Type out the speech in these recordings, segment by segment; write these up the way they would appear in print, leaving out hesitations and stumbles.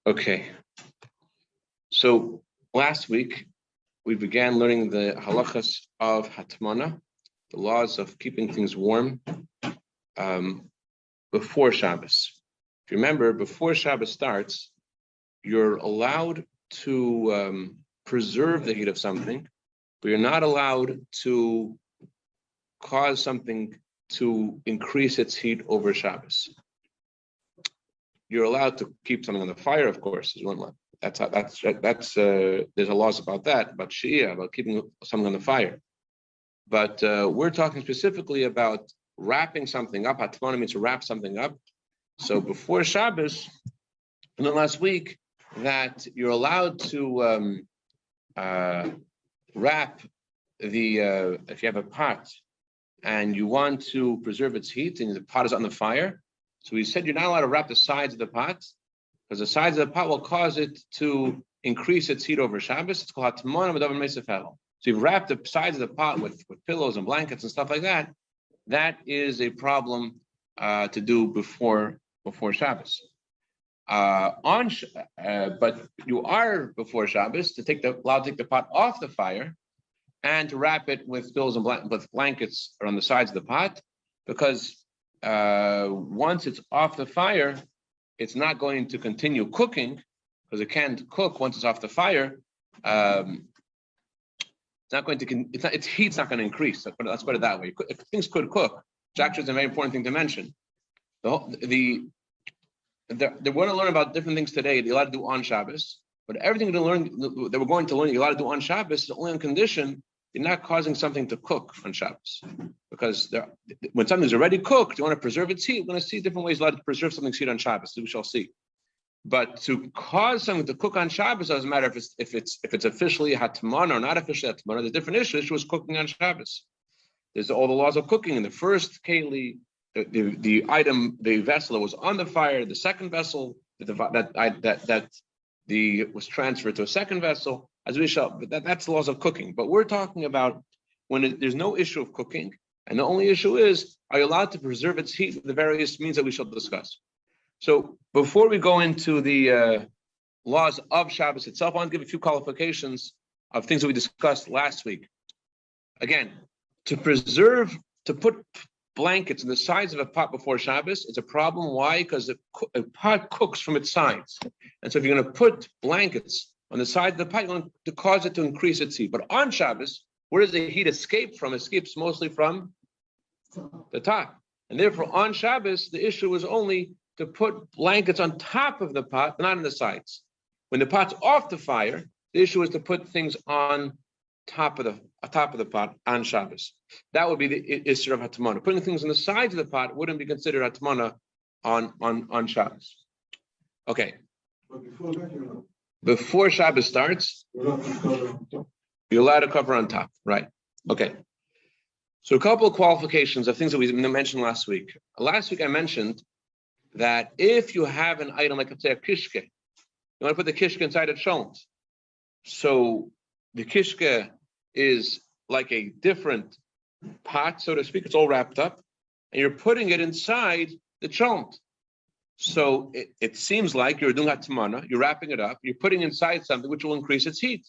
Okay, so last week we began learning the halachas of Hatmana, the laws of keeping things warm before Shabbos. If you remember, before Shabbos starts, you're allowed to preserve the heat of something, but you're not allowed to cause something to increase its heat over Shabbos. You're allowed to keep something on the fire, of course, is one law. That's there's a laws about that, about Shia, about keeping something on the fire. But we're talking specifically about wrapping something up. Hatmana means to wrap something up. So before Shabbos, and then last week, that you're allowed to wrap the if you have a pot and you want to preserve its heat and the pot is on the fire. So we said you're not allowed to wrap the sides of the pot because the sides of the pot will cause it to increase its heat over Shabbos. It's called Hatmana with Mesefel. So you wrap the sides of the pot with pillows and blankets and stuff like that. That is a problem to do before Shabbos. But you are before Shabbos to allowed to take the pot off the fire and to wrap it with pillows and with blankets around the sides of the pot, because once it's off the fire, it's not going to continue cooking, because it can't cook once it's off the fire. It's not going to. Its heat's not going to increase. Let's put it that way. Things could cook, which actually is a very important thing to mention. They want to learn about different things today. They're allowed to do on Shabbos, but everything they were going to learn, you're allowed to do on Shabbos is only on condition you're not causing something to cook on Shabbos. Because when something's already cooked, you want to preserve its heat. We're going to see different ways allowed to preserve something's heat on Shabbos. We shall see. But to cause something to cook on Shabbos doesn't matter if it's officially Hatmana or not officially Hatmana. The different issue is cooking on Shabbos. There's all the laws of cooking. In the first keli, the vessel that was on the fire, the second vessel that was transferred to a second vessel, as we shall. But that's the laws of cooking. But we're talking about when there's no issue of cooking, and the only issue is, are you allowed to preserve its heat with the various means that we shall discuss? So before we go into the laws of Shabbos itself, I want to give a few qualifications of things that we discussed last week. Again, to put blankets in the sides of a pot before Shabbos, it's a problem. Why? Because a pot cooks from its sides. And so if you're going to put blankets on the side of the pot, you're going to cause it to increase its heat. But on Shabbos, where does the heat escape from? It escapes mostly from the top. And therefore, on Shabbos, the issue is only to put blankets on top of the pot, not on the sides. When the pot's off the fire, the issue is to put things on top of the pot on Shabbos. That would be the issue of Hatmana. Putting things on the sides of the pot wouldn't be considered Hatmana on Shabbos. Okay. Before Shabbos starts, you're allowed to cover on top, right? Okay. So a couple of qualifications of things that we mentioned last week. Last week I mentioned that if you have an item like, let's say, a kishke, you want to put the kishke inside a cholent. So the kishke is like a different pot, so to speak. It's all wrapped up, and you're putting it inside the cholent. So it seems like you're doing Hatmana, you're wrapping it up, you're putting inside something which will increase its heat.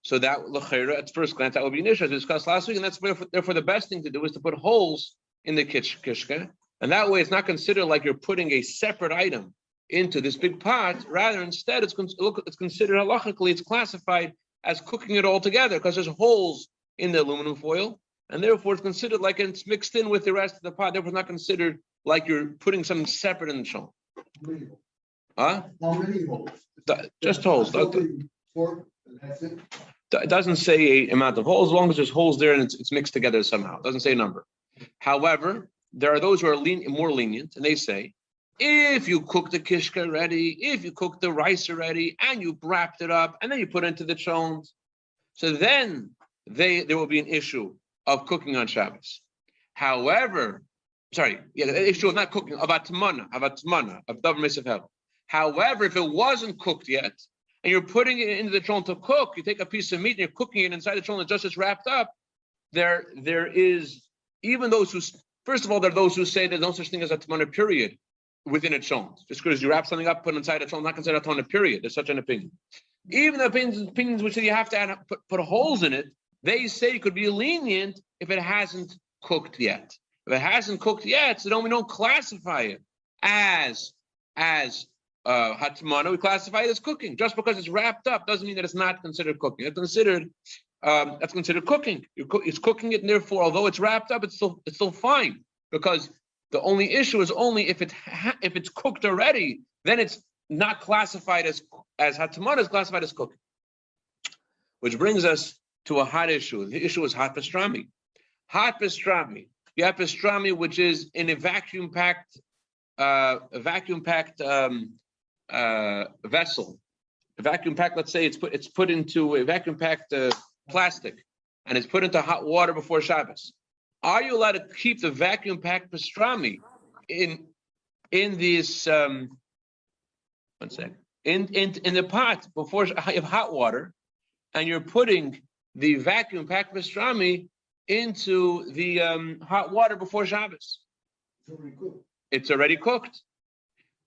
So that, l'chera, at first glance, that would be an issue, as we discussed last week, and that's therefore the best thing to do is to put holes in the kishke, and that way it's not considered like you're putting a separate item into this big pot. Rather, instead, it's considered halachically, it's classified as cooking it all together because there's holes in the aluminum foil, and therefore it's considered like it's mixed in with the rest of the pot. Therefore, it's not considered like you're putting something separate in the cholent. Huh? How many holes? Just holes. It doesn't say a amount of holes, as long as there's holes there and it's mixed together somehow. It doesn't say a number. However, there are those who are more lenient, and they say, if you cook the kishke already, if you cook the rice already, and you wrapped it up, and then you put it into the cholent, so then there will be an issue of cooking on Shabbos. However, the issue of not cooking, of Hatmana, of davar mesefel. However, if it wasn't cooked yet, and you're putting it into the cholent to cook, you take a piece of meat and you're cooking it inside the cholent just as wrapped up, there is, even those who, first of all, there are those who say there's no such thing as Hatmana, period. within its own. Just because you wrap something up, put it inside its own, not considered hatmana, period. There's such an opinion. Even the opinions which say you have to put holes in it, they say it could be lenient if it hasn't cooked yet. If it hasn't cooked yet, so we don't classify it as hatmana. We classify it as cooking. Just because it's wrapped up doesn't mean that it's not considered cooking. It's considered that's considered cooking. It's cooking it, and therefore, although it's wrapped up, it's still fine, because the only issue is only if it's cooked already, then it's not classified as hatmana, is classified as cooking. Which brings us to a hot issue. The issue is hot pastrami. Hot pastrami. You have pastrami, which is in a vacuum-packed vessel. A vacuum-packed, let's say it's put into a vacuum-packed plastic, and it's put into hot water before Shabbos. Are you allowed to keep the vacuum-packed pastrami in this in the pot before you have hot water, and you're putting the vacuum-packed pastrami into the hot water before Shabbos? It's already cooked,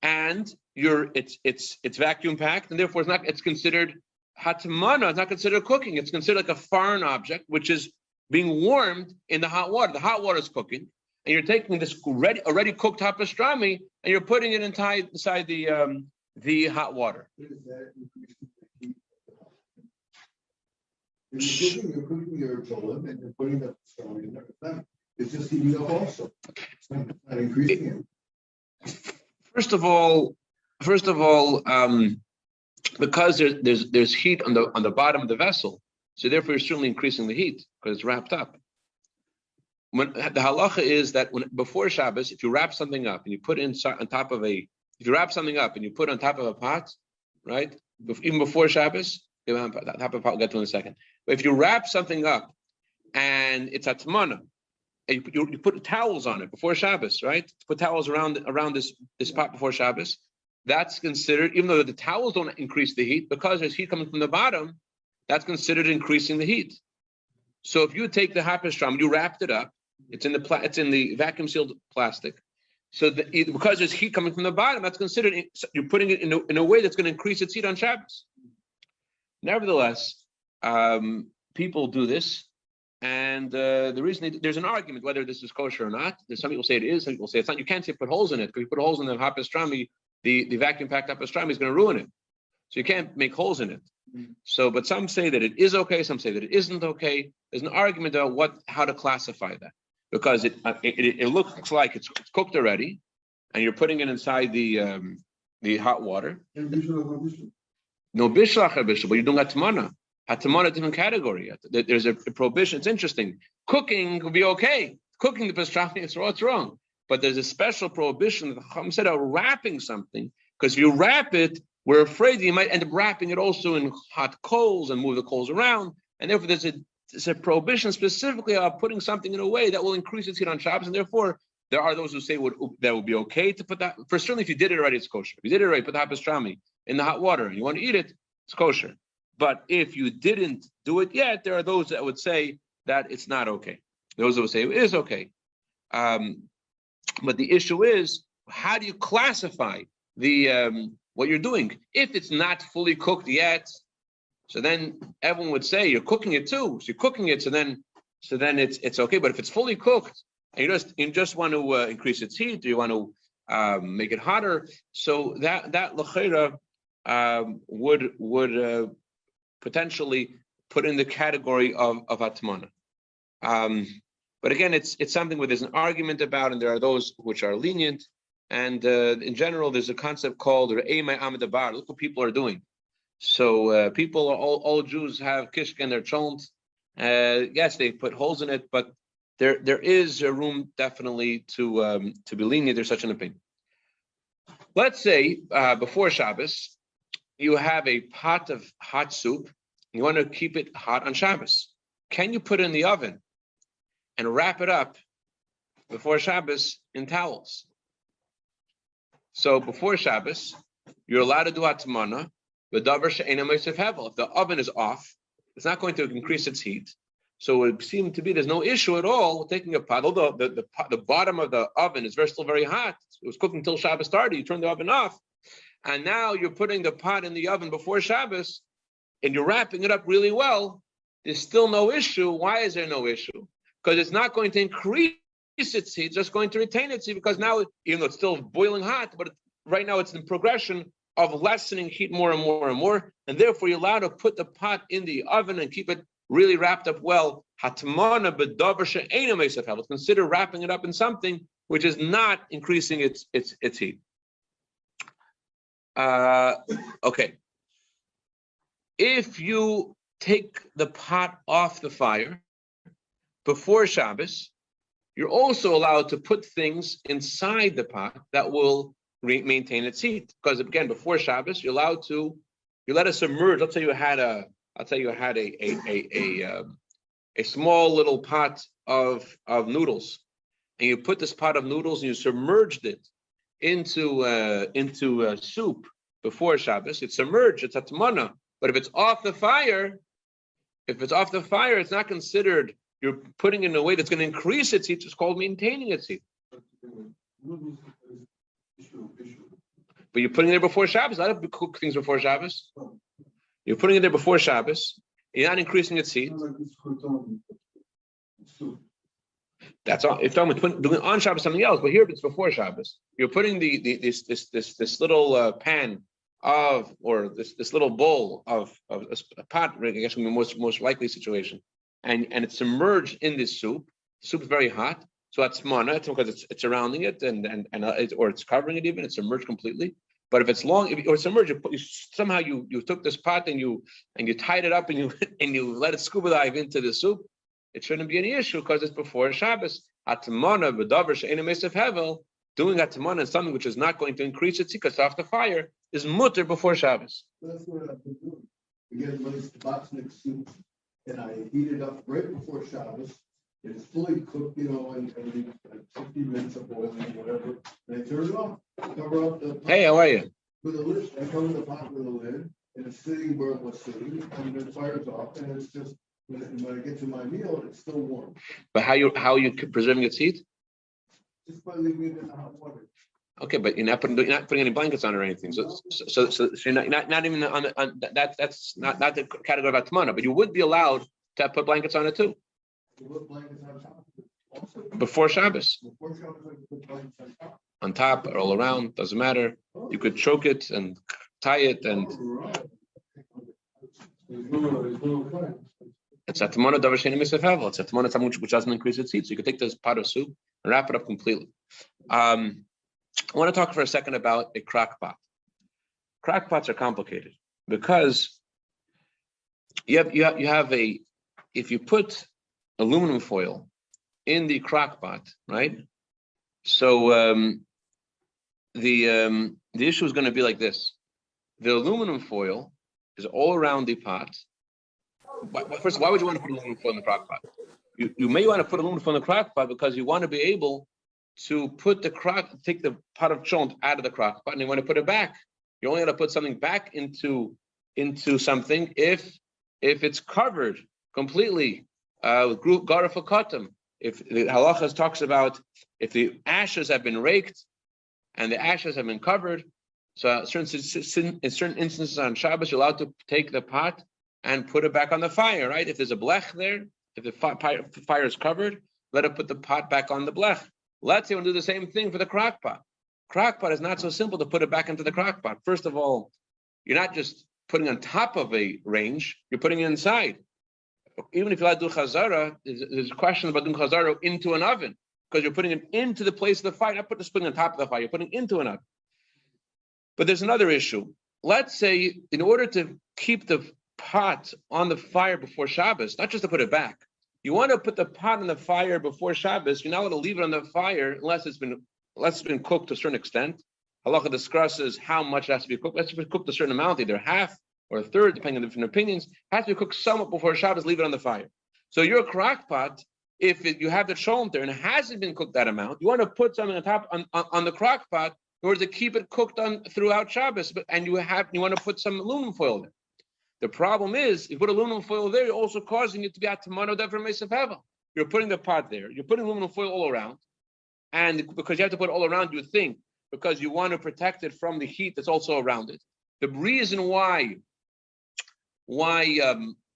and it's vacuum-packed, and therefore it's considered hatmana. It's not considered cooking. It's considered like a foreign object, which is being warmed in the hot water. The hot water is cooking, and you're taking this already cooked hot pastrami, and you're putting it inside the hot water. You're cooking your shalom and you're putting the pastrami in there. It's just heating up also. It's not increasing it. First of all, because there's heat on the bottom of the vessel, so therefore you're certainly increasing the heat because it's wrapped up. When the halacha is that before Shabbos, if you wrap something up and you put it on top of a pot, right? Even before Shabbos, we'll get to in a second. But if you wrap something up and it's hatmana, and you put towels on it before Shabbos, right? Put towels around this pot before Shabbos. That's considered, even though the towels don't increase the heat, because there's heat coming from the bottom, that's considered increasing the heat. So if you take the hot pastrami, you wrapped it up, it's in the vacuum sealed plastic. So because there's heat coming from the bottom, that's considered, you're putting it in a way that's going to increase its heat on Shabbos. Nevertheless, people do this, and the reason there's an argument whether this is kosher or not. There's some people say it is, some people say it's not. You can't say put holes in it, because if you put holes in the hot pastrami, the vacuum packed hot pastrami is going to ruin it. So you can't make holes in it. So, but some say that it is okay, some say that it isn't okay. There's an argument about how to classify that, because it looks like it's cooked already, and you're putting it inside the hot water. No bishlach or bishul, but you're doing hatmana. Hatmana, different category. There's a prohibition. It's interesting. Cooking would be okay. Cooking the pastrami, it's wrong. But there's a special prohibition that the Chacham said of wrapping something, because if you wrap it, we're afraid that you might end up wrapping it also in hot coals and move the coals around. And therefore, there's a prohibition specifically of putting something in a way that will increase its heat on Shabbos. And therefore, there are those who say that would be okay to put that. For certainly, if you did it already, it's kosher. If you did it already, put the hot pastrami in the hot water and you want to eat it, it's kosher. But if you didn't do it yet, there are those that would say that it's not okay. Those that would say it is okay. But the issue is, how do you classify what you're doing? If it's not fully cooked yet, so then everyone would say you're cooking it too. So you're cooking it, so then it's okay. But if it's fully cooked and you just want to increase its heat, or you want to make it hotter, so that l'cheira would potentially put in the category of hatmana. But again, it's something where there's an argument about, and there are those which are lenient. And in general, there's a concept called Re'emai Amadabar. Look what people are doing. So people, all Jews have kishka in their cholent. Yes, they put holes in it, but there is a room definitely to be lenient. There's such an opinion. Let's say before Shabbos, you have a pot of hot soup. You want to keep it hot on Shabbos. Can you put it in the oven and wrap it up before Shabbos in towels? So before Shabbos, you're allowed to do hatmana. If the oven is off, it's not going to increase its heat. So it seemed to be there's no issue at all with taking a pot, although the bottom of the oven is still very hot. It was cooking until Shabbos started. You turned the oven off, and now you're putting the pot in the oven before Shabbos, and you're wrapping it up really well. There's still no issue. Why is there no issue? Because it's not going to increase its heat, it's just going to retain its heat, because now, even though it's still boiling hot, but right now it's in progression of lessening heat more and more and more, and therefore you're allowed to put the pot in the oven and keep it really wrapped up well. Hatmana b'davar she'eino meisef havel. Consider wrapping it up in something which is not increasing its heat. Okay. If you take the pot off the fire before Shabbos, you're also allowed to put things inside the pot that will maintain its heat. Because again, before Shabbos, you let it submerge. Let's say you had a small little pot of noodles, and you put this pot of noodles and you submerged it into soup before Shabbos. It's submerged. It's hatmana. But if it's off the fire, it's not considered. You're putting it in a way that's going to increase its heat. It's called maintaining its heat. But you're putting it there before Shabbos. I don't cook things before Shabbos. You're putting it there before Shabbos. You're not increasing its heat. That's all. If I'm doing on Shabbos something else, but here it's before Shabbos. You're putting this little pan this little bowl of a pot. I guess would be most likely situation. And it's submerged in this soup. The soup is very hot, so that's hatmana. It's because it's surrounding it or it's covering it even. It's submerged completely. But if it's long, or submerged, somehow you took this pot and you tied it up and you let it scuba dive into the soup, it shouldn't be any issue because it's before Shabbos. Hatmana b'davar she'eino meisef havel. Doing hatmana is something which is not going to increase its heat off the fire is mutter before Shabbos. That's what I've been doing. Again, when it's tabatznik soup. And I heat it up right before Shabbos. It's fully cooked, and 50 minutes of boiling, whatever. And I turn it off. Cover up the pot. Hey, how are you? With a lid. I cover the pot with a lid, and it's sitting where it was sitting, and the fire's off, and it's just when I get to my meal, it's still warm. But how are you preserving its heat? Just by leaving it in the hot water. Okay, but you're not putting any blankets on or anything. So you're not even on that's not the category of hatmana, but you would be allowed to put blankets on it too. Put blankets on top of it. Before Shabbos. Before Shabbos, I can put blankets on top. On top or all around, doesn't matter. You could choke it and tie it and. It's hatmana davar she'eino meisef havel. It's hatmana something which doesn't increase its heat. So you could take this pot of soup and wrap it up completely. I want to talk for a second about a crock pot. Crock pots are complicated because if you put aluminum foil in the crock pot, right? So the issue is going to be like this. The aluminum foil is all around the pot. First, why would you want to put aluminum foil in the crock pot? You may want to put aluminum foil in the crock pot because you want to be able to take the pot of chont out of the crock pot, and you want to put it back. You only want to put something back into something if it's covered completely with garaf katam. If the halacha talks about if the ashes have been raked and the ashes have been covered, so in certain instances on Shabbos, you're allowed to take the pot and put it back on the fire, right? If there's a blech there, if the fire is covered, let it put the pot back on the blech. Let's say we'll do the same thing for the crock pot. Crock pot is not so simple to put it back into the crock pot. First of all, you're not just putting on top of a range, you're putting it inside. Even if you like to do chazara, there's a question about doing chazara into an oven, because you're putting it into the place of the fire, not putting it on top of the fire, you're putting it into an oven. But there's another issue. Let's say in order to keep the pot on the fire before Shabbos, not just to put it back, you want to put the pot on the fire before Shabbos, you're not allowed to leave it on the fire unless it's been cooked to a certain extent. Halacha discusses how much it has to be cooked. It has to be cooked a certain amount, either half or a third, depending on different opinions. It has to be cooked somewhat before Shabbos, leave it on the fire. So your crock pot, if you have the shalom there and it hasn't been cooked that amount, you want to put something on top on the crock pot in order to keep it cooked on throughout Shabbos, and you want to put some aluminum foil there. The problem is, if you put aluminum foil there, you're also causing it to be Hatmana deformation of heaven. You're putting the pot there. You're putting aluminum foil all around. And because you have to put it all around, you think, because you want to protect it from the heat that's also around it. The reason why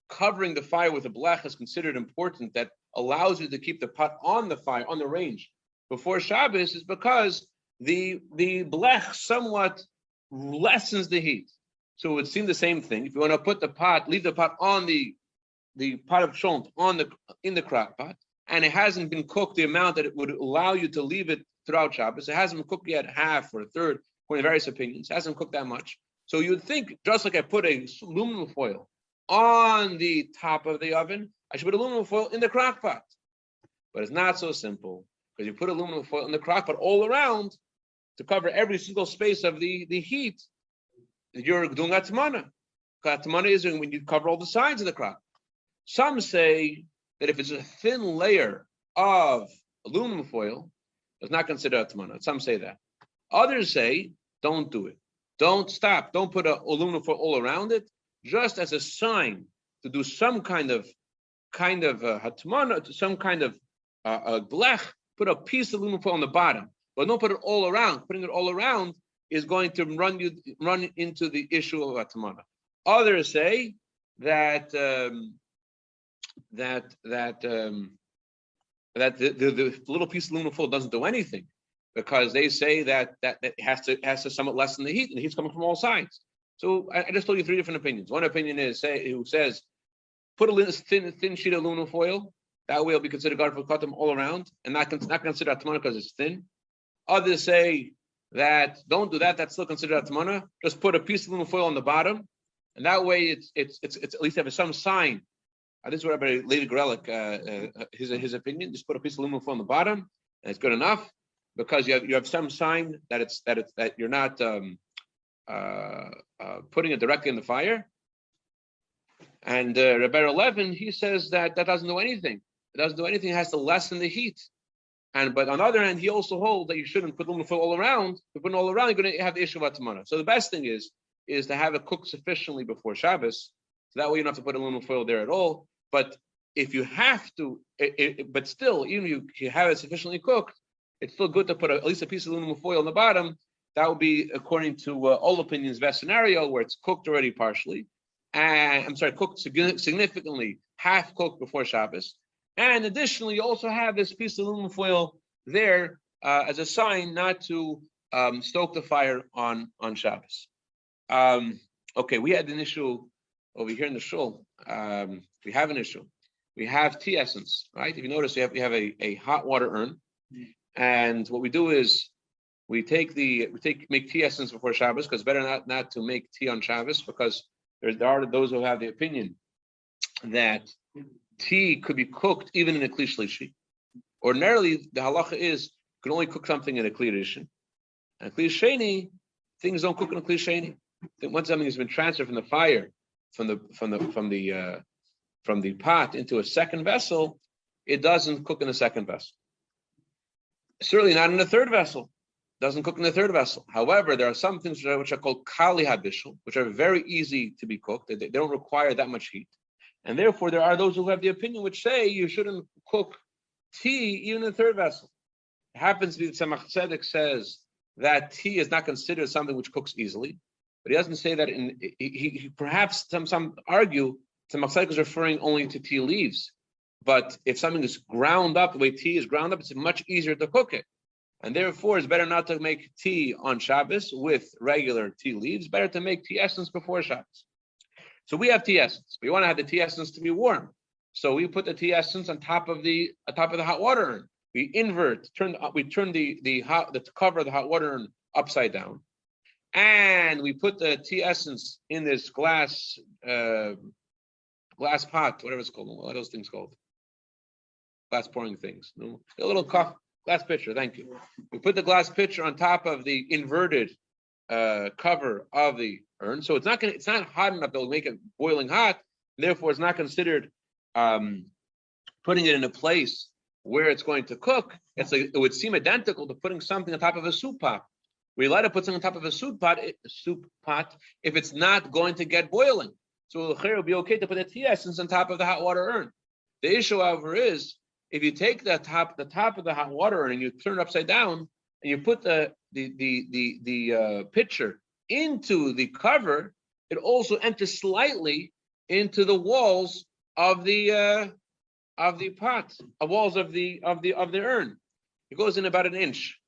covering the fire with a blech is considered important, that allows you to keep the pot on the fire, on the range, before Shabbos, is because the blech somewhat lessens the heat. So it would seem the same thing. If you want to put the pot, leave the pot on the pot of shont in the crock pot, and it hasn't been cooked the amount that it would allow you to leave it throughout Shabbos. It hasn't been cooked yet half or a third, according to various opinions. It hasn't cooked that much. So you would think, just like I put a aluminum foil on the top of the oven, I should put aluminum foil in the crock pot. But it's not so simple, because you put aluminum foil in the crock pot all around to cover every single space of the heat. You're doing Hatmana. Hatmana is when you cover all the sides of the crock. Some say that if it's a thin layer of aluminum foil, it's not considered Hatmana. Some say that. Others say, don't do it. Don't stop. Don't put aluminum foil all around it, just as a sign to do some kind of Hatmana, some kind of blech. Put a piece of aluminum foil on the bottom, but don't put it all around. Putting it all around is going to run into the issue of Hatmana. Others say that the little piece of aluminum foil doesn't do anything, because they say that it has to somewhat lessen the heat, and the heat's coming from all sides. So I just told you three different opinions. One opinion is who says put a thin sheet of aluminum foil. That way it'll be considered God for Khatam all around, and not considered Hatmana because it's thin. Others say that don't do that. That's still considered Hatmana. Just put a piece of aluminum foil on the bottom, and that way it's at least have some sign. This is what Rabbi Levi Grelik, his opinion. Just put a piece of aluminum foil on the bottom, and it's good enough, because you have some sign that you're not putting it directly in the fire. And Rabbi Levin, he says that doesn't do anything. It doesn't do anything. It has to lessen the heat. But on the other hand, he also holds that you shouldn't put aluminum foil all around. If you put it all around, you're going to have the issue of Hatmana. So the best thing is to have it cooked sufficiently before Shabbos. So that way you don't have to put aluminum foil there at all. But if you have to, but still, even if you have it sufficiently cooked, it's still good to put at least a piece of aluminum foil on the bottom. That would be, according to all opinions, best scenario, where it's cooked already partially. Cooked significantly, half cooked before Shabbos. And additionally, you also have this piece of aluminum foil there as a sign not to stoke the fire on Shabbos. Okay, we had an issue over here in the shul. We have an issue. We have tea essence, right? If you notice, we have a hot water urn, and what we do is we make tea essence before Shabbos, because it's better not to make tea on Shabbos, because there are those who have the opinion that tea could be cooked even in a kli shlishi. Ordinarily, the halacha is you can only cook something in a kli rishon. And kli sheni, things don't cook in a kli sheni. Once something has been transferred from the fire, from the pot into a second vessel, it doesn't cook in a second vessel. Certainly not in a third vessel. Doesn't cook in the third vessel. However, there are some things which are called kali habishul, which are very easy to be cooked. They don't require that much heat. And therefore, there are those who have the opinion which say you shouldn't cook tea even in the third vessel. It happens to be that Tzemach Tzedek says that tea is not considered something which cooks easily. But he doesn't say that he perhaps some argue Tzemach Tzedek is referring only to tea leaves. But if something is ground up, the way tea is ground up, it's much easier to cook it. And therefore, it's better not to make tea on Shabbos with regular tea leaves. Better to make tea essence before Shabbos. So we have tea essence. We want to have the tea essence to be warm. So we put the tea essence on top of the hot water urn. We turn the cover of the hot water urn upside down, and we put the tea essence in this glass pot, whatever it's called. What are those things called? Glass pouring things. No, a little cup. Glass pitcher, thank you. We put the glass pitcher on top of the inverted cover of the urn, so it's not hot enough that will make it boiling hot. Therefore, it's not considered putting it in a place where it's going to cook. It would seem identical to putting something on top of a soup pot. We're allowed to put something on top of a soup pot if it's not going to get boiling. So it will be okay to put the tea essence on top of the hot water urn. The issue, however, is if you take the top of the hot water urn and you turn it upside down and you put the pitcher into the cover, it also enters slightly into the walls of the pot, walls of the urn. It goes in about an inch.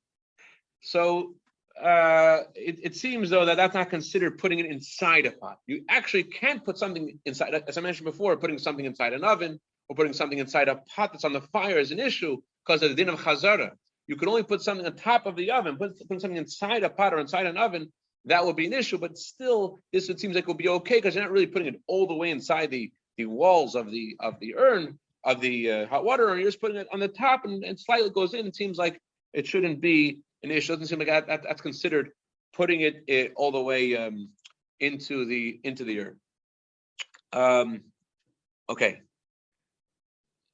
So it seems though that's not considered putting it inside a pot. You actually can't put something inside, as I mentioned before, putting something inside an oven or putting something inside a pot that's on the fire is an issue because of the din of chazara. You could only put something on top of the oven, put something inside a pot or inside an oven. That would be an issue, but still, it seems like it will be okay because you're not really putting it all the way inside the walls of the urn of the hot water urn. You're just putting it on the top and slightly goes in. It seems like it shouldn't be an issue. It doesn't seem like that's considered putting it all the way into the urn. Okay.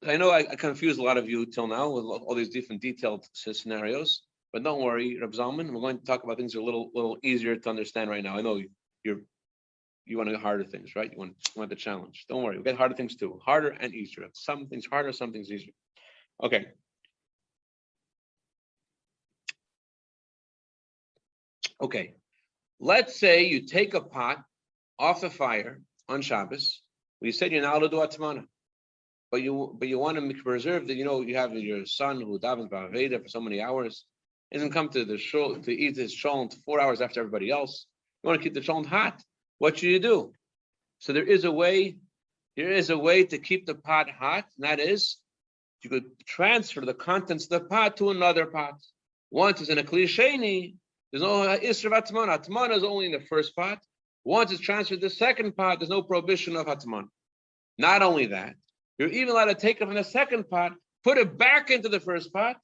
I know I confused a lot of you till now with all these different detailed scenarios, but don't worry, Reb Zalman, we're going to talk about things that are a little easier to understand right now. I know you want to get harder things, right? You want the challenge. Don't worry, we'll get harder things too, harder and easier. Some things harder, some things easier. Okay. Okay. Let's say you take a pot off the fire on Shabbos. You said you're not allowed to do Hatmana. But you want to preserve that, you have your son who davens ba'aveda for so many hours, doesn't come to the shul to eat his shalom 4 hours after everybody else. You want to keep the shalom hot. What should you do? So there is a way to keep the pot hot, and that is you could transfer the contents of the pot to another pot. Once it's in a kli sheni, there's no isra of hatmana. Hatmana is only in the first pot. Once it's transferred to the second pot, there's no prohibition of hatmana. Not only that, you're even allowed to take it from the second pot, put it back into the first pot,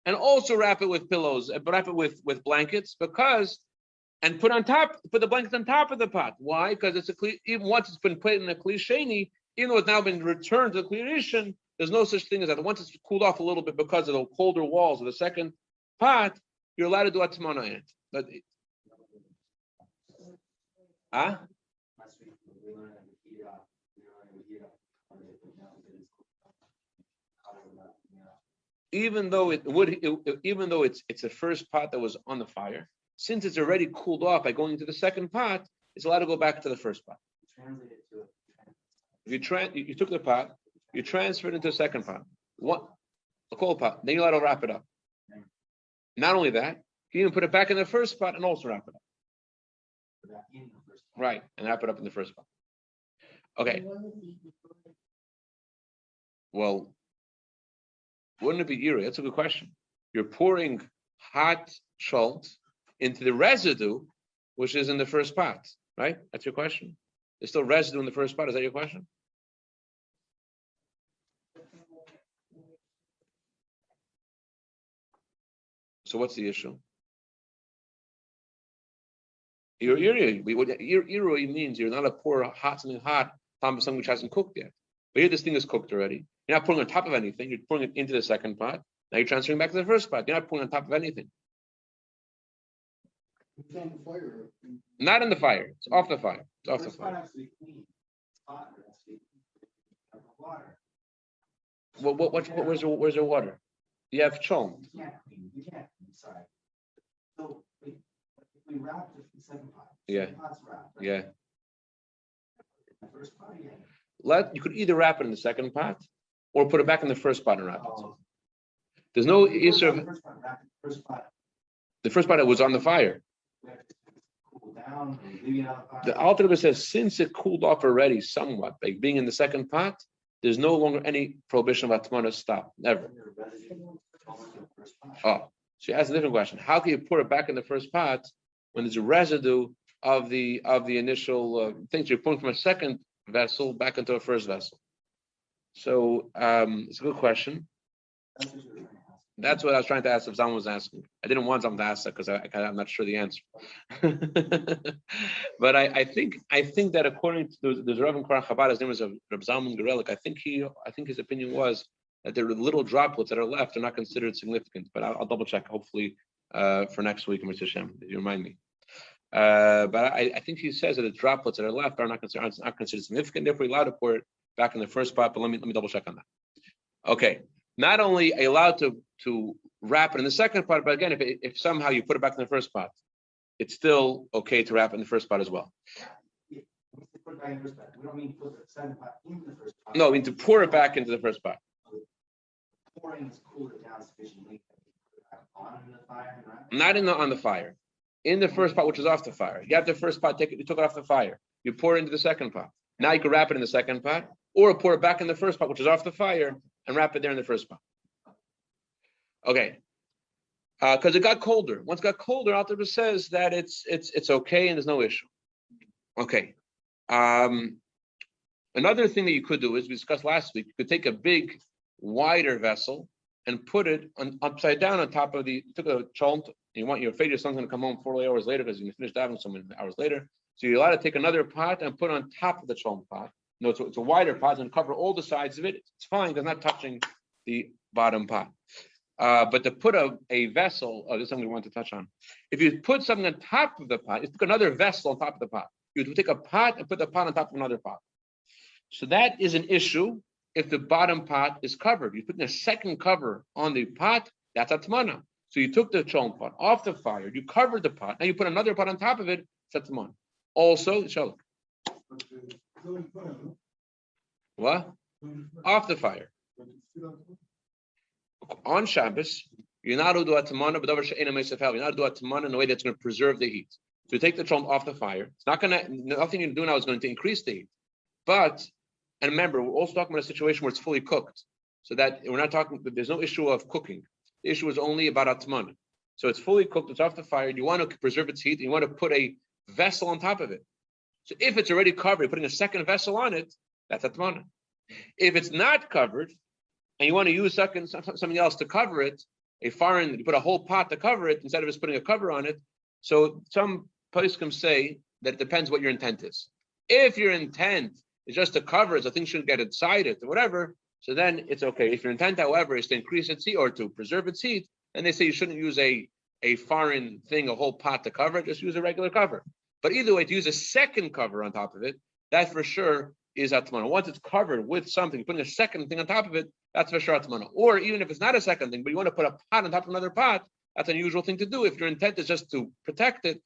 and also wrap it with pillows, wrap it with blankets, and put the blankets on top of the pot. Why? Because even once it's been put in a kli sheni, even though it's now been returned to the kli rishon, there's no such thing as that. Once it's cooled off a little bit because of the colder walls of the second pot, you're allowed to do hatmana in it. But even though it's the first pot that was on the fire, since it's already cooled off by going into the second pot, it's allowed to go back to the first pot. If you took the pot, you transferred it into the second pot, a cold pot, then you're allowed to wrap it up. Not only that, you even put it back in the first pot and also wrap it up. Right, and wrap it up in the first pot. Okay. Well, wouldn't it be eerie? That's a good question. You're pouring hot salt into the residue, which is in the first pot, right? That's your question. There's still residue in the first pot. Is that your question? So what's the issue? You're eerie. Eerie means you're not to pour something hot on something which hasn't cooked yet. But here this thing is cooked already. You're not pouring on top of anything. You're pouring it into the second pot. Now you're transferring back to the first pot. You're not pouring on top of anything. It's on the fire. Not in the fire. It's off the fire. It's off the fire. Where's your water? You have cholm. You can't. Sorry. So we wrapped the second pot. Yeah. Pot's wrapped, right? Yeah. The first pot, yeah. You could either wrap it in the second pot or put it back in the first pot and wrap it. There's no issue. The first pot that was on the fire. Cool down, leave it out of the The Alter Rebbe says since it cooled off already somewhat, like being in the second pot, there's no longer any prohibition of hatmana. Stop. Never. Oh, she asks a different question. How can you pour it back in the first pot when there's a residue of the initial things you're pouring from a second vessel back into a first vessel? So it's a good question. That's what I was trying to ask if someone was asking. I didn't want someone to ask that because I'm not sure the answer. But I think that according to the Rabbi and Chabad, his name was Reb Zalman Gerelik, I think his opinion was that the little droplets that are left are not considered significant. But I'll double check hopefully for next week, Mr. Shem, if you remind me. But I think he says that the droplets that are left are not considered significant. Therefore, you're allowed to pour it back in the first pot. But let me double check on that. Okay. Not only are you allowed to wrap it in the second pot, but again, if somehow you put it back in the first pot, it's still okay to wrap it in the first pot as well. Put it back in the first pot. We don't mean to put the second pot into the first pot. No, I mean to pour it back into the first pot. Pouring is cool it down sufficiently. On the fire, right? Not on the fire. In the first pot, which is off the fire. You have the first pot, you took it off the fire. You pour it into the second pot. Now you can wrap it in the second pot, or pour it back in the first pot, which is off the fire, and wrap it there in the first pot. Okay. Because it got colder. Once it got colder, Alter says that it's okay and there's no issue. Okay. Another thing that you could do is, we discussed last week, you could take a big, wider vessel and put it upside down on top of you took a chont, you're afraid your son's going to come home 48 hours later because you finished davening so many hours later. So you're allowed to take another pot and put it on top of the chont pot. No, it's a wider pot and cover all the sides of it. It's fine because it's not touching the bottom pot. But to put a vessel, this is something we want to touch on. If you put something on top of the pot, you took another vessel on top of the pot. You would take a pot and put the pot on top of another pot. So that is an issue if the bottom pot is covered. You're putting a second cover on the pot, that's Hatmana. So you took the cholent pot off the fire, you covered the pot, now you put another pot on top of it, it's Hatmana. Also, shalom. What? Off the fire. On Shabbos, you're not to do Hatmana, but you're not to do Hatmana in a way that's going to preserve the heat. So you take the cholent off the fire. It's not going to, nothing you do now is going to increase the heat. But, and remember, we're also talking about a situation where it's fully cooked. So that we're not talking, there's no issue of cooking. The issue is only about Hatmana. So it's fully cooked, it's off the fire. You want to preserve its heat, and you want to put a vessel on top of it. So if it's already covered, you're putting a second vessel on it, that's Hatmana. If it's not covered, and you want to use something else to cover it, a foreign, you put a whole pot to cover it instead of just putting a cover on it. So some poskim say that it depends what your intent is. If your intent is just to cover it, so things shouldn't get inside it or whatever, so then it's okay. If your intent, however, is to increase its heat or to preserve its heat, then they say you shouldn't use a foreign thing, a whole pot to cover it, just use a regular cover. But either way, to use a second cover on top of it, that for sure is Hatmana. Once it's covered with something, putting a second thing on top of it, that's for sure Hatmana. Or even if it's not a second thing, but you want to put a pot on top of another pot, that's an unusual thing to do. If your intent is just to protect it,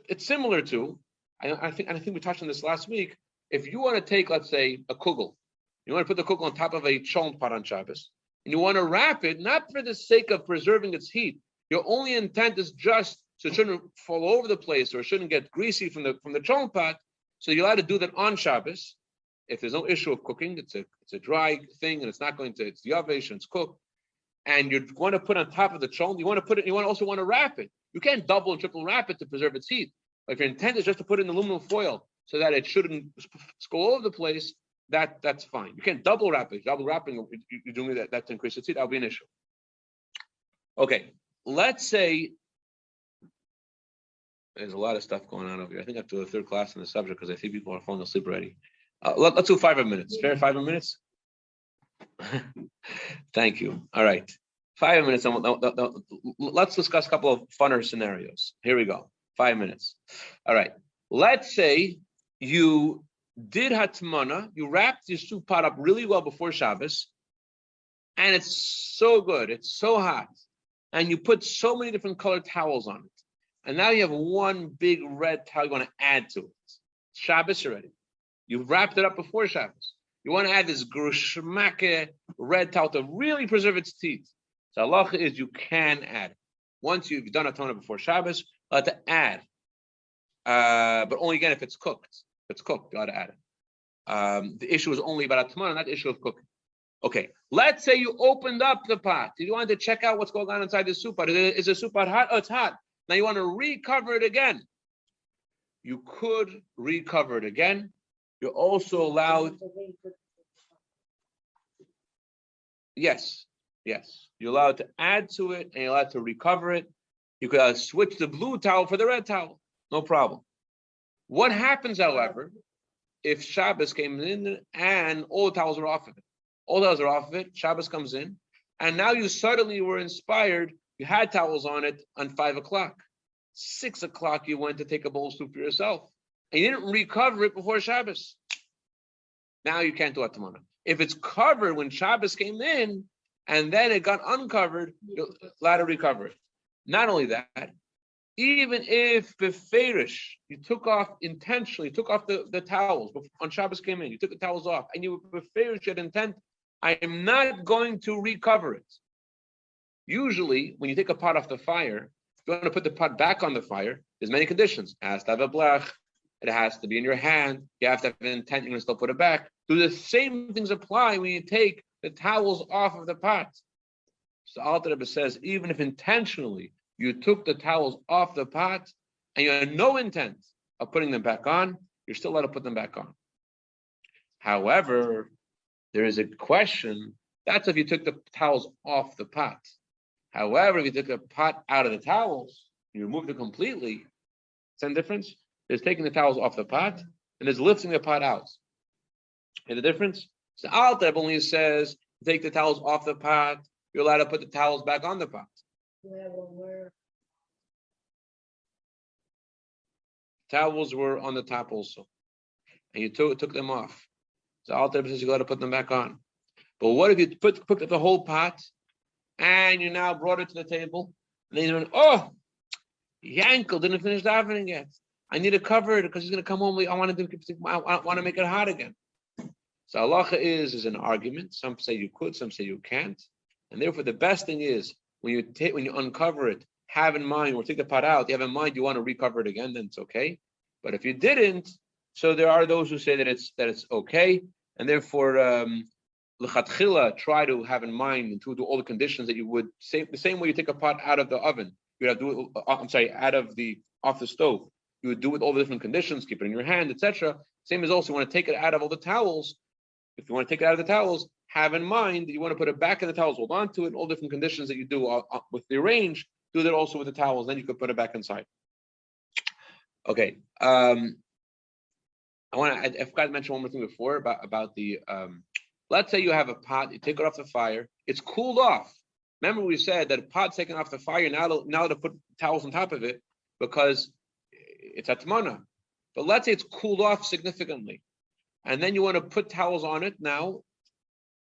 it's similar to, I think we touched on this last week. If you want to take, let's say, a kugel, you want to put the kugel on top of a cholent pot on Shabbos, and you want to wrap it, not for the sake of preserving its heat. Your only intent is just so it shouldn't fall over the place or it shouldn't get greasy from the cholent pot. So you're allowed to do that on Shabbos. If there's no issue of cooking, it's a dry thing and it's not going to, it's yavesh and it's cooked. And you want to put on top of the cholent, you want to put it, you also want to wrap it. You can't double and triple wrap it to preserve its heat. But if your intent is just to put it in aluminum foil so that it shouldn't go all over the place, that's fine. You can't double wrap it. Double wrapping, you're doing that to increase its heat, that'll be an issue. Okay, let's say there's a lot of stuff going on over here. I think I have to do a third class on the subject because I see people are falling asleep already. Let's do 5 minutes. Fair 5 minutes? Thank you. All right. 5 minutes. Let's discuss a couple of funner scenarios. Here we go. 5 minutes. All right. Let's say you did Hatmana, you wrapped your soup pot up really well before Shabbos, and it's so good, it's so hot, and you put so many different colored towels on it, and now you have one big red towel you want to add to it. Shabbos already. You've wrapped it up before Shabbos. You want to add this grushmake red towel to really preserve its teeth. So halacha is you can add it. Once you've done Hatmana before Shabbos, you have to add. But only again if it's cooked. If it's cooked, you got to add it. The issue is only about Hatmana, not the issue of cooking. Okay, let's say you opened up the pot. You wanted to check out what's going on inside the soup pot. Is the soup pot hot? Oh, it's hot. Now you want to recover it again. You could recover it again. You're also allowed. Yes. You're allowed to add to it and you're allowed to recover it. You could switch the blue towel for the red towel. No problem. What happens, however, if Shabbos came in and all the towels are off of it? All the towels are off of it, Shabbos comes in, and now you suddenly were inspired, you had towels on it on 5 o'clock. 6 o'clock you went to take a bowl of soup for yourself, and you didn't recover it before Shabbos. Now you can't do Hatmana. If it's covered when Shabbos came in, and then it got uncovered, you're allowed to recover it. Not only that, even if beferish, you took off intentionally, took off the towels on Shabbos came in, you took the towels off, and you beferish your intent, I am not going to recover it. Usually, when you take a pot off the fire, if you want to put the pot back on the fire, there's many conditions. It has to have a blech, it has to be in your hand, you have to have an intent, you're going to still put it back. Do the same things apply when you take the towels off of the pot? So Alter Rebbe says, even if intentionally you took the towels off the pot and you had no intent of putting them back on, you're still allowed to put them back on. However, there is a question. That's if you took the towels off the pot. However, if you took the pot out of the towels, you removed it completely, same difference? There's taking the towels off the pot and there's lifting the pot out. See the difference? So Alter Rebbe only says, take the towels off the pot, you're allowed to put the towels back on the pot. Towels were on the top also, and you took them off. So Alter Rebbe says you got to put them back on. But what if you picked up the whole pot and you now brought it to the table, and then you went, oh, Yankel didn't finish davening yet. I need to cover it because he's going to come home. I want to make it hot again. So halacha is an argument. Some say you could, some say you can't, and therefore the best thing is when you uncover it, have in mind, or take the pot out, you have in mind you want to recover it again, then it's okay. But if you didn't, so there are those who say that it's okay, and therefore l'chatchila, try to have in mind and to do all the conditions that you would say the same way you take a pot out of the oven. You have to do it, off the stove. You would do it all the different conditions, keep it in your hand, etc. Same as also you want to take it out of all the towels. If you want to take it out of the towels, have in mind that you want to put it back in the towels, hold on to it, all different conditions that you do with the range. Do that also with the towels, then you could put it back inside. Okay. I forgot to mention one more thing before about the. Let's say you have a pot, you take it off the fire, it's cooled off. Remember we said that a pot's taken off the fire, now to put towels on top of it because it's Hatmana. But let's say it's cooled off significantly, and then you want to put towels on it. Now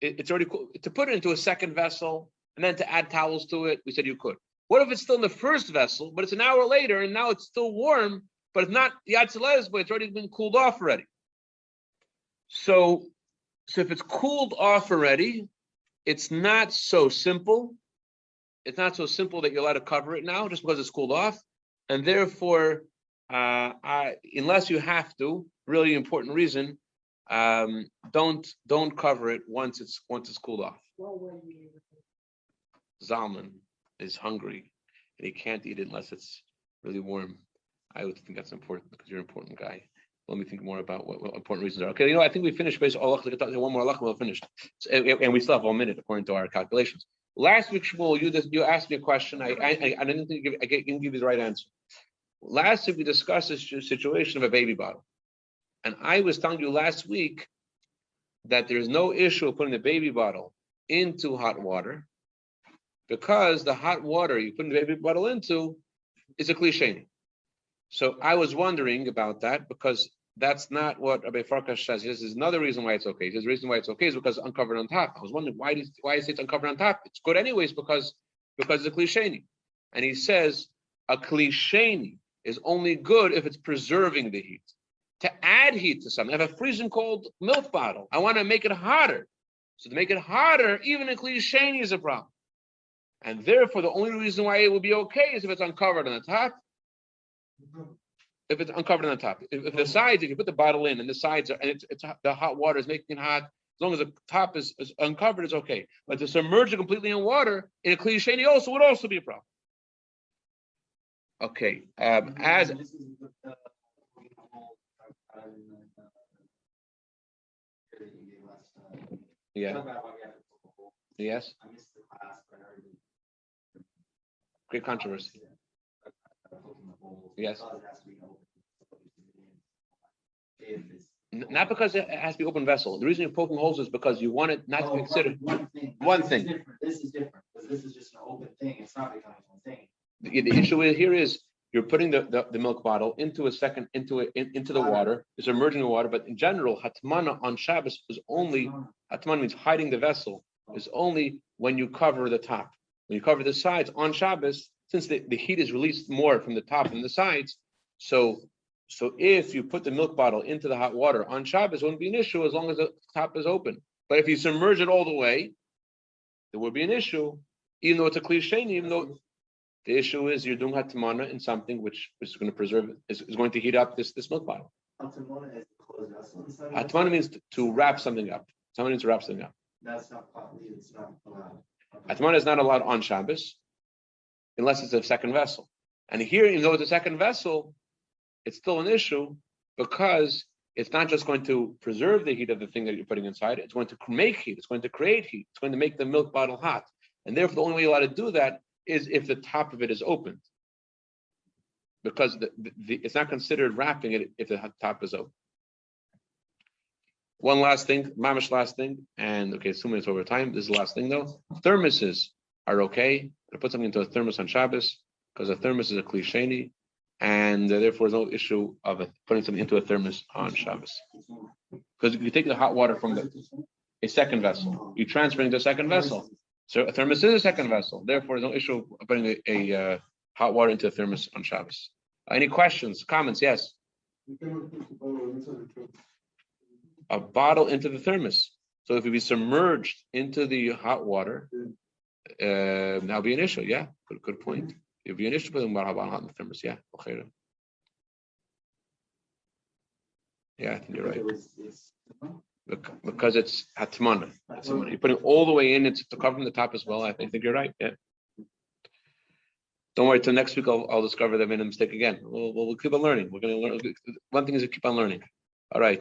it's already cool. To put it into a second vessel and then to add towels to it, we said you could. What if it's still in the first vessel, but it's an hour later and now it's still warm, but it's not Yatzelez, but it's already been cooled off already? So if it's cooled off already, it's not so simple. It's not so simple that you're allowed to cover it now just because it's cooled off. And therefore, unless you have to, really important reason, don't cover it once it's cooled off. Zalman is hungry and he can't eat it unless it's really warm. I would think that's important because you're an important guy. Let me think more about what important reasons are. Okay, I think we finished based on one more halacha, we'll finish. And we still have 1 minute according to our calculations. Last week, Shmuel, you asked me a question. I didn't think I didn't give you the right answer. Last week we discussed this situation of a baby bottle. And I was telling you last week that there's no issue of putting the baby bottle into hot water because the hot water you put the baby bottle into is a cliche. So I was wondering about that because that's not what Rabbi Farkash says. He says there's another reason why it's okay. He says the reason why it's okay is because it's uncovered on top. I was wondering why is it uncovered on top? It's good anyways because it's a cliche. And he says a cliche is only good if it's preserving the heat. To add heat to something, I have a freezing cold milk bottle. I want to make it hotter. So to make it hotter, even a cliche is a problem. And therefore, the only reason why it would be okay is if it's uncovered on the top. If it's uncovered on the top, if the sides, if you put the bottle in and the sides are, and it's the hot water is making it hot, as long as the top is uncovered, it's okay. But to submerge it completely in water in a cliche would also be a problem. Okay, as yeah, yes, great controversy. Yes. Not because it has to be open vessel. The reason you're poking holes is because you want it not to be considered one thing. This is different because this is just an open thing. It's not becoming one thing. The issue here is you're putting the milk bottle into the water, it's immersing the water. But in general, Hatmana on Shabbos is only, Hatmana means hiding the vessel, is only when you cover the top. When you cover the sides on Shabbos, since the heat is released more from the top and the sides, so if you put the milk bottle into the hot water on Shabbos, it wouldn't be an issue as long as the top is open. But if you submerge it all the way, there would be an issue, even though it's a cliche, even though the issue is you're doing Hatmana in something which is going to preserve, is going to heat up this milk bottle. Hatmana means to wrap something up. Someone needs to wrap something up. That's not properly, it's not allowed. Hatmana is not allowed on Shabbos unless it's a second vessel. And here, even though it's a second vessel, it's still an issue because it's not just going to preserve the heat of the thing that you're putting inside. It's going to make heat. It's going to create heat. It's going to make the milk bottle hot. And therefore, the only way you're allowed to do that is if the top of it is opened, because it's not considered wrapping it if the top is open. One last thing, mamish last thing, and okay, it's 2 minutes over time. This is the last thing though. Thermoses are okay. I put something into a thermos on Shabbos because a thermos is a cliche, and therefore there's no issue of putting something into a thermos on Shabbos. Because you take the hot water from a second vessel, you transfer it into a second vessel. So a thermos is a second vessel. Therefore, there's no issue of putting a hot water into a thermos on Shabbos. Any questions, comments? Yes. A bottle into the thermos. So if it be submerged into the hot water, that'll be an issue. Yeah, good point. It'll be an issue putting a bottle hot in the thermos. Yeah, okay. Yeah, I think you're right. Because it's Hatmana. You're putting all the way in, it's to cover from the top as well. I think you're right. Yeah. Don't worry, till next week I'll discover that I made a mistake again. We'll keep on learning. We're going to learn. One thing is to keep on learning. All right.